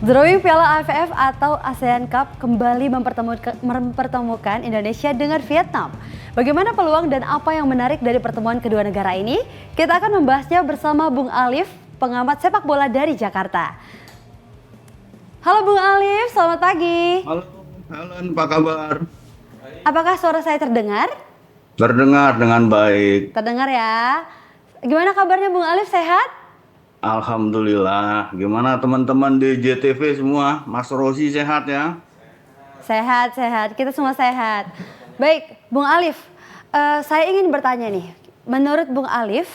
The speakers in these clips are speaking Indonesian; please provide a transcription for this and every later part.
Drawing Piala AFF atau ASEAN Cup kembali mempertemukan Indonesia dengan Vietnam. Bagaimana peluang dan apa yang menarik dari pertemuan kedua negara ini? Kita akan membahasnya bersama Bung Alif, pengamat sepak bola dari Jakarta. Halo Bung Alif, selamat pagi. Halo, Helen, apa kabar? Apakah suara saya terdengar? Terdengar dengan baik. Terdengar ya. Gimana kabarnya Bung Alif, sehat? Alhamdulillah. Gimana teman-teman di JTV semua? Mas Rosi sehat ya? Sehat, sehat. Kita semua sehat. Baik, Bung Alif, saya ingin bertanya nih. Menurut Bung Alif,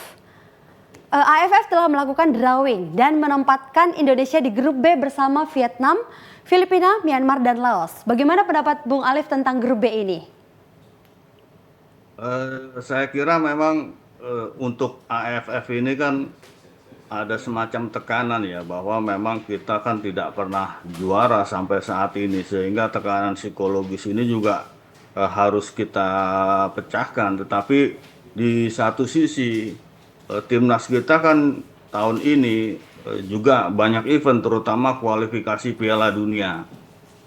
AFF telah melakukan drawing dan menempatkan Indonesia di grup B bersama Vietnam, Filipina, Myanmar, dan Laos. Bagaimana pendapat Bung Alif tentang grup B ini? Saya kira memang untuk AFF ini kan ada semacam tekanan ya bahwa memang kita kan tidak pernah juara sampai saat ini, sehingga tekanan psikologis ini juga harus kita pecahkan. Tetapi di satu sisi timnas kita kan tahun ini juga banyak event, terutama kualifikasi Piala Dunia.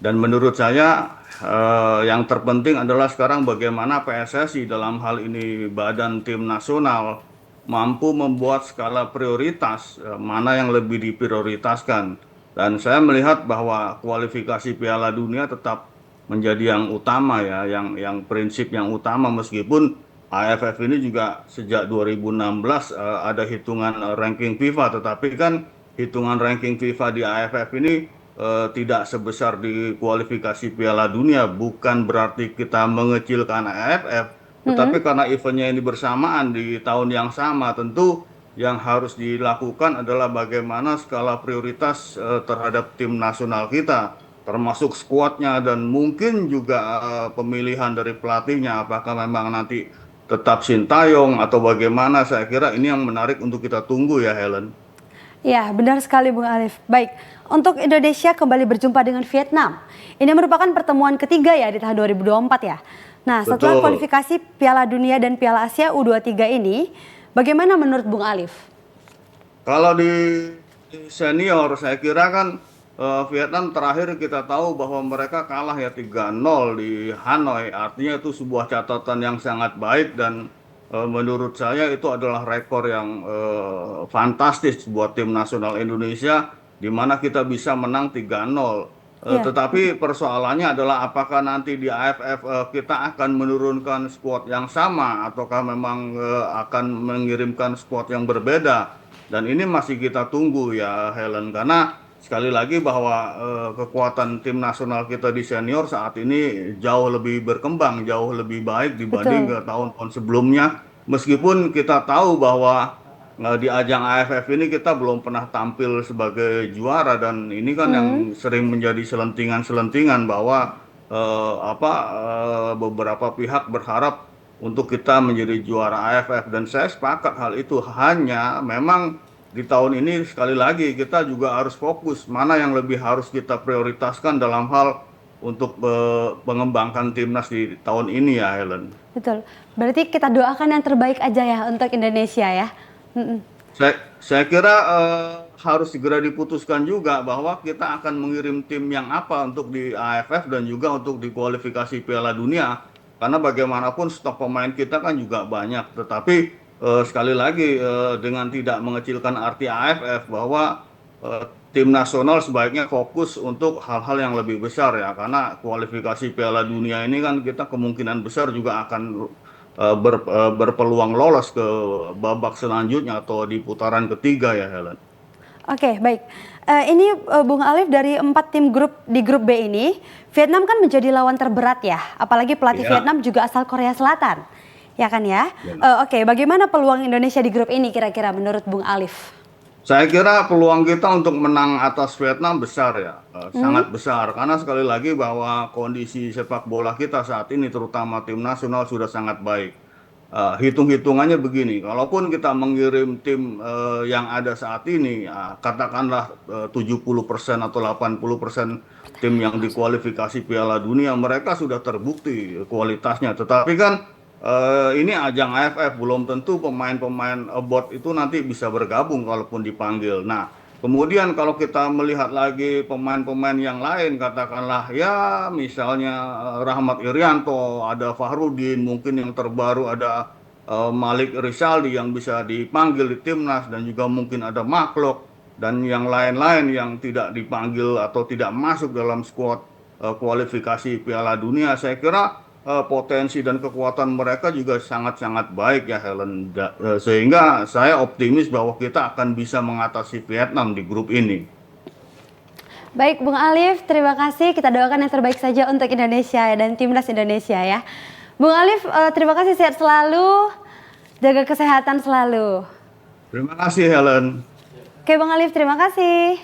Dan menurut saya yang terpenting adalah sekarang bagaimana PSSI dalam hal ini Badan Tim Nasional mampu membuat skala prioritas mana yang lebih diprioritaskan. Dan saya melihat bahwa kualifikasi Piala Dunia tetap menjadi yang utama ya, yang prinsip yang utama, meskipun AFF ini juga sejak 2016 ada hitungan ranking FIFA, tetapi kan hitungan ranking FIFA di AFF ini tidak sebesar di kualifikasi Piala Dunia. Bukan berarti kita mengecilkan AFF, tetapi karena eventnya ini bersamaan di tahun yang sama, tentu yang harus dilakukan adalah bagaimana skala prioritas terhadap tim nasional kita, termasuk skuadnya dan mungkin juga pemilihan dari pelatihnya. Apakah memang nanti tetap Sintayong atau bagaimana? Saya kira ini yang menarik untuk kita tunggu ya, Helen. Ya, benar sekali Bung Alif. Baik, untuk Indonesia kembali berjumpa dengan Vietnam. Ini merupakan pertemuan ketiga ya di tahun 2024 ya. Nah, setelah Betul. kualifikasi Piala Dunia dan Piala Asia U23 ini, bagaimana menurut Bung Alif? Kalau di senior, saya kira kan Vietnam terakhir kita tahu bahwa mereka kalah ya 3-0 di Hanoi. Artinya itu sebuah catatan yang sangat baik, dan menurut saya itu adalah rekor yang fantastis buat tim nasional Indonesia, di mana kita bisa menang 3-0. Ya, Tetapi persoalannya adalah apakah nanti di AFF kita akan menurunkan skuad yang sama ataukah memang akan mengirimkan skuad yang berbeda. Dan ini masih kita tunggu ya, Helen, karena sekali lagi bahwa kekuatan tim nasional kita di senior saat ini jauh lebih berkembang, jauh lebih baik dibanding betul. tahun-tahun sebelumnya. Meskipun kita tahu bahwa di ajang AFF ini kita belum pernah tampil sebagai juara, dan ini kan yang sering menjadi selentingan-selentingan bahwa beberapa pihak berharap untuk kita menjadi juara AFF, dan saya sepakat hal itu. Hanya memang di tahun ini sekali lagi kita juga harus fokus mana yang lebih harus kita prioritaskan dalam hal untuk mengembangkan timnas di tahun ini ya, Helen. Betul. Berarti kita doakan yang terbaik aja ya untuk Indonesia ya. Saya kira harus segera diputuskan juga bahwa kita akan mengirim tim yang apa untuk di AFF dan juga untuk di kualifikasi Piala Dunia. Karena bagaimanapun stok pemain kita kan juga banyak. Tetapi sekali lagi dengan tidak mengecilkan arti AFF, bahwa tim nasional sebaiknya fokus untuk hal-hal yang lebih besar ya. Karena kualifikasi Piala Dunia ini kan kita kemungkinan besar juga akan berpeluang lolos ke babak selanjutnya atau di putaran ketiga ya, Helen. Oke, baik. Ini Bung Alif, dari 4 tim di grup B ini, Vietnam kan menjadi lawan terberat ya. Apalagi pelatih Ya. Vietnam juga asal Korea Selatan. Ya kan ya? Ya. Oke, bagaimana peluang Indonesia di grup ini kira-kira menurut Bung Alif? Saya kira peluang kita untuk menang atas Vietnam besar ya, sangat besar. Karena sekali lagi bahwa kondisi sepak bola kita saat ini, terutama tim nasional, sudah sangat baik. Hitung-hitungannya begini, kalaupun kita mengirim tim yang ada saat ini, katakanlah 70% atau 80% tim yang dikualifikasi Piala Dunia, mereka sudah terbukti kualitasnya. Tetapi kan ini ajang AFF, belum tentu pemain-pemain abroad itu nanti bisa bergabung kalaupun dipanggil. Nah, Kemudian kalau kita melihat lagi pemain-pemain yang lain, katakanlah ya misalnya Rahmat Irianto, ada Fahrudin, mungkin yang terbaru ada Malik Rizaldi yang bisa dipanggil di timnas, dan juga mungkin ada Maklok dan yang lain-lain yang tidak dipanggil atau tidak masuk dalam skuad kualifikasi Piala Dunia. Saya kira potensi dan kekuatan mereka juga sangat-sangat baik ya Helen. Sehingga saya optimis bahwa kita akan bisa mengatasi Vietnam di grup ini. Baik, Bung Alif, terima kasih. Kita doakan yang terbaik saja untuk Indonesia dan timnas Indonesia ya. Bung Alif, terima kasih, sehat selalu, jaga kesehatan selalu. Terima kasih Helen. Oke, Bung Alif, terima kasih.